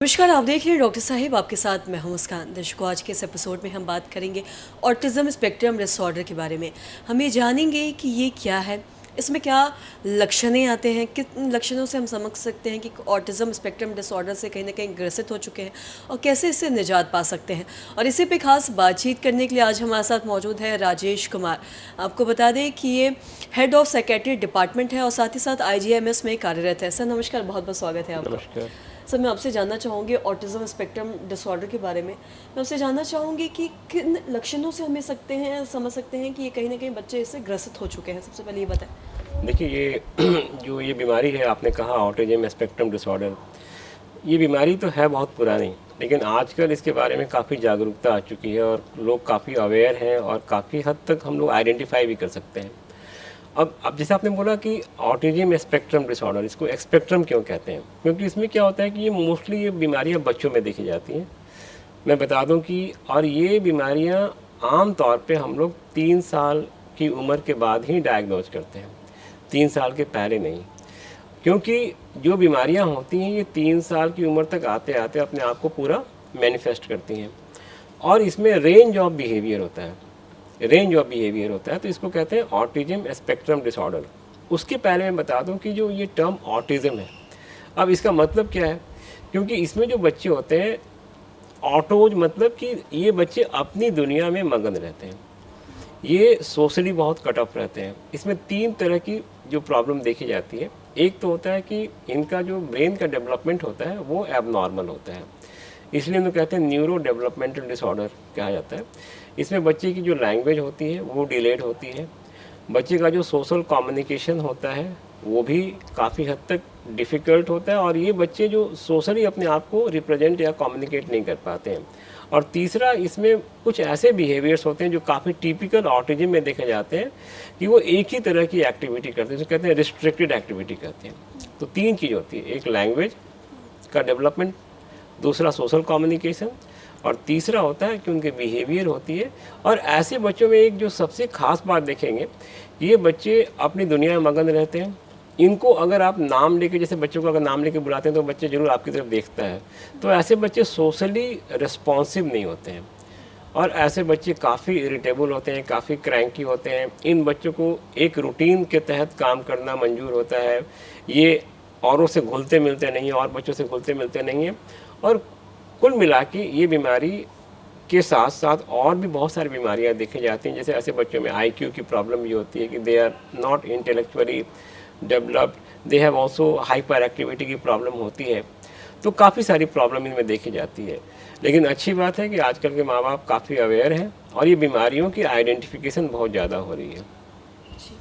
नमस्कार, आप देख रहे हैं डॉक्टर साहिब, आपके साथ मैं हूं मुस्कान। दर्शकों, आज के इस एपिसोड में हम बात करेंगे ऑटिज़म स्पेक्ट्रम डिसऑर्डर के बारे में। हम ये जानेंगे कि ये क्या है, इसमें क्या लक्षणें आते हैं, किन लक्षणों से हम समझ सकते हैं कि ऑटिज़म स्पेक्ट्रम डिसऑर्डर से कहीं ना कहीं ग्रसित हो चुके हैं और कैसे इससे निजात पा सकते हैं। और इसी पे खास बातचीत करने के लिए आज हमारे साथ मौजूद है राजेश कुमार। आपको बता दें कि ये हेड ऑफ साइकेट्री डिपार्टमेंट है और साथ ही साथ IGMS में कार्यरत है। सर नमस्कार, बहुत बहुत स्वागत है आपका। नमस्कार सर, मैं आपसे जानना चाहूँगी ऑटिज़म स्पेक्ट्रम डिसऑर्डर के बारे में। मैं आपसे जानना चाहूँगी कि किन लक्षणों से हमें समझ सकते हैं कि ये कहीं ना कहीं बच्चे इससे ग्रसित हो चुके हैं। सबसे पहले ये बताएं। देखिए, ये जो ये बीमारी है, आपने कहा ऑटिज़म स्पेक्ट्रम डिसऑर्डर, ये बीमारी तो है बहुत पुरानी, लेकिन आजकल इसके बारे में काफ़ी जागरूकता आ चुकी है और लोग काफ़ी अवेयर हैं और काफ़ी हद तक हम लोग आइडेंटिफाई भी कर सकते हैं। अब जैसे आपने बोला कि ऑटिज़म स्पेक्ट्रम डिसऑर्डर, इसको स्पेक्ट्रम क्यों कहते हैं? क्योंकि इसमें क्या होता है कि ये मोस्टली ये बीमारियाँ बच्चों में देखी जाती हैं। मैं बता दूं कि और ये बीमारियां आम तौर पे हम लोग 3 साल की उम्र के बाद ही डायग्नोज करते हैं, 3 साल के पहले नहीं। क्योंकि जो बीमारियां होती हैं ये 3 साल की उम्र तक आते आते अपने आप को पूरा मैनिफेस्ट करती हैं और इसमें रेंज ऑफ बिहेवियर होता है, तो इसको कहते हैं ऑटिज़म स्पेक्ट्रम डिसऑर्डर। उसके पहले मैं बता दूं कि जो ये टर्म ऑटिज़म है, अब इसका मतलब क्या है? क्योंकि इसमें जो बच्चे होते हैं, ऑटोज मतलब कि ये बच्चे अपनी दुनिया में मगन रहते हैं, ये सोशली बहुत कट ऑफ रहते हैं। इसमें 3 तरह की जो प्रॉब्लम देखी जाती है। एक तो होता है कि इनका जो ब्रेन का डेवलपमेंट होता है वो एबनॉर्मल होता है, इसलिए इनको कहते हैं न्यूरो डेवलपमेंटल डिसऑर्डर कहा जाता है। इसमें बच्चे की जो लैंग्वेज होती है वो डिलेड होती है, बच्चे का जो सोशल कम्युनिकेशन होता है वो भी काफ़ी हद तक डिफ़िकल्ट होता है और ये बच्चे जो सोशली अपने आप को रिप्रेजेंट या कम्युनिकेट नहीं कर पाते हैं। और तीसरा, इसमें कुछ ऐसे बिहेवियर्स होते हैं जो काफ़ी टिपिकल ऑटिज़म में देखे जाते हैं कि वो एक ही तरह की एक्टिविटी करते हैं, जो कहते हैं रिस्ट्रिक्टेड एक्टिविटी करते हैं। तो 3 चीज़ होती है, एक लैंग्वेज का डेवलपमेंट, दूसरा सोशल कम्युनिकेशन और तीसरा होता है कि उनके बिहेवियर होती है। और ऐसे बच्चों में एक जो सबसे ख़ास बात देखेंगे, ये बच्चे अपनी दुनिया में मगन रहते हैं। इनको अगर आप नाम लेके, जैसे बच्चों को अगर नाम लेके बुलाते हैं तो बच्चे ज़रूर आपकी तरफ देखता है, तो ऐसे बच्चे सोशली रिस्पॉन्सिव नहीं होते हैं और ऐसे बच्चे काफ़ी इरिटेबल होते हैं, काफ़ी क्रैंकी होते हैं। इन बच्चों को एक रूटीन के तहत काम करना मंजूर होता है, ये औरों से घुलते मिलते नहीं हैं, और बच्चों से घुलते मिलते नहीं हैं। और कुल मिला के ये बीमारी के साथ साथ और भी बहुत सारी बीमारियां देखी जाती हैं। जैसे ऐसे बच्चों में IQ की प्रॉब्लम भी होती है कि they are not intellectually developed, they have also hyperactivity की प्रॉब्लम होती है। तो काफ़ी सारी प्रॉब्लम इनमें देखी जाती है। लेकिन अच्छी बात है कि आजकल के माँ बाप काफ़ी अवेयर हैं और ये बीमारियों की आइडेंटिफिकेशन बहुत ज़्यादा हो रही है। जी।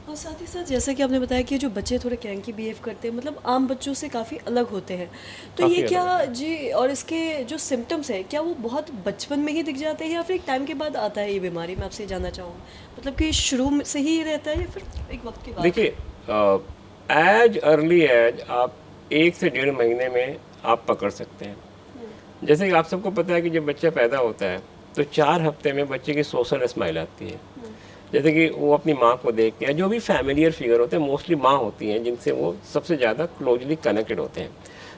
और साथ ही साथ जैसा कि आपने बताया कि जो बच्चे थोड़े क्रैंकी बिहेव करते हैं, मतलब आम बच्चों से काफ़ी अलग होते हैं, तो ये काफ़ी अलग क्या है। जी, और इसके जो सिम्टम्स हैं क्या वो बहुत बचपन में ही दिख जाते हैं या फिर एक टाइम के बाद आता है ये बीमारी? मैं आपसे जानना चाहूँगी, मतलब कि शुरू से ही रहता है या फिर एक वक्त के बाद? देखिए, एज अर्ली एज आप 1 से 1.5 महीने में आप पकड़ सकते हैं। जैसे कि आप सबको पता है कि जब बच्चा पैदा होता है तो 4 हफ्ते में बच्चे की सोशल स्माइल आती है। जैसे कि वो अपनी माँ को देखते हैं, जो भी फैमिलियर फिगर होते हैं मोस्टली माँ होती हैं जिनसे वो सबसे ज़्यादा क्लोजली कनेक्टेड होते हैं।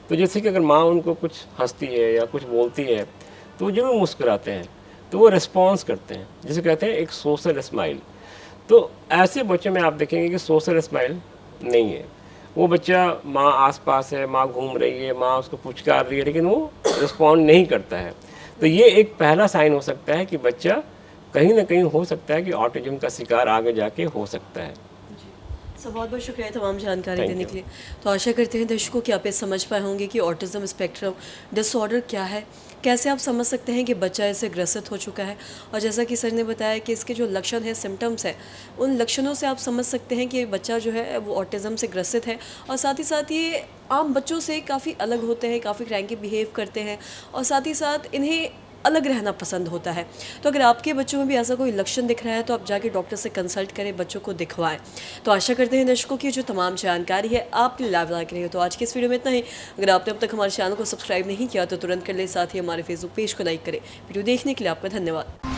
तो जैसे कि अगर माँ उनको कुछ हंसती है या कुछ बोलती है तो वो जरूर मुस्कुराते हैं, तो वो रिस्पॉन्स करते हैं, जिसे कहते हैं एक सोशल स्माइल। तो ऐसे बच्चों में आप देखेंगे कि सोशल स्माइल नहीं है, वो बच्चा माँ आसपास है, माँ घूम रही है, माँ उसको पुचकार रही है, लेकिन वो रिस्पॉन्ड नहीं करता है। तो ये एक पहला साइन हो सकता है कि बच्चा कहीं ना कहीं हो सकता है कि ऑटिज्म का शिकार आगे जाके हो सकता है। सर, बहुत बहुत शुक्रिया तमाम जानकारी Thank देने you. के लिए। तो आशा करते हैं दर्शकों कि आप ये समझ पाए होंगे कि ऑटिज़म स्पेक्ट्रम डिसऑर्डर क्या है, कैसे आप समझ सकते हैं कि बच्चा इससे ग्रसित हो चुका है। और जैसा कि सर ने बताया कि इसके जो लक्षण हैं, सिम्टम्स हैं, उन लक्षणों से आप समझ सकते हैं कि बच्चा जो है वो ऑटिज़म से ग्रसित है। और साथ ही साथ ये आम बच्चों से काफ़ी अलग होते हैं, काफ़ी क्रैंकी बिहेव करते हैं और साथ ही साथ इन्हें अलग रहना पसंद होता है। तो अगर आपके बच्चों में भी ऐसा कोई लक्षण दिख रहा है तो आप जाके डॉक्टर से कंसल्ट करें, बच्चों को दिखवाएं। तो आशा करते हैं दर्शकों की जो तमाम जानकारी है आपके लाभ लायक रही हो। तो आज की इस वीडियो में इतना ही। अगर आपने अब तक हमारे चैनल को सब्सक्राइब नहीं किया तो तुरंत कर ले, साथ ही हमारे फेसबुक पेज को लाइक करें। वीडियो देखने के लिए आपका धन्यवाद।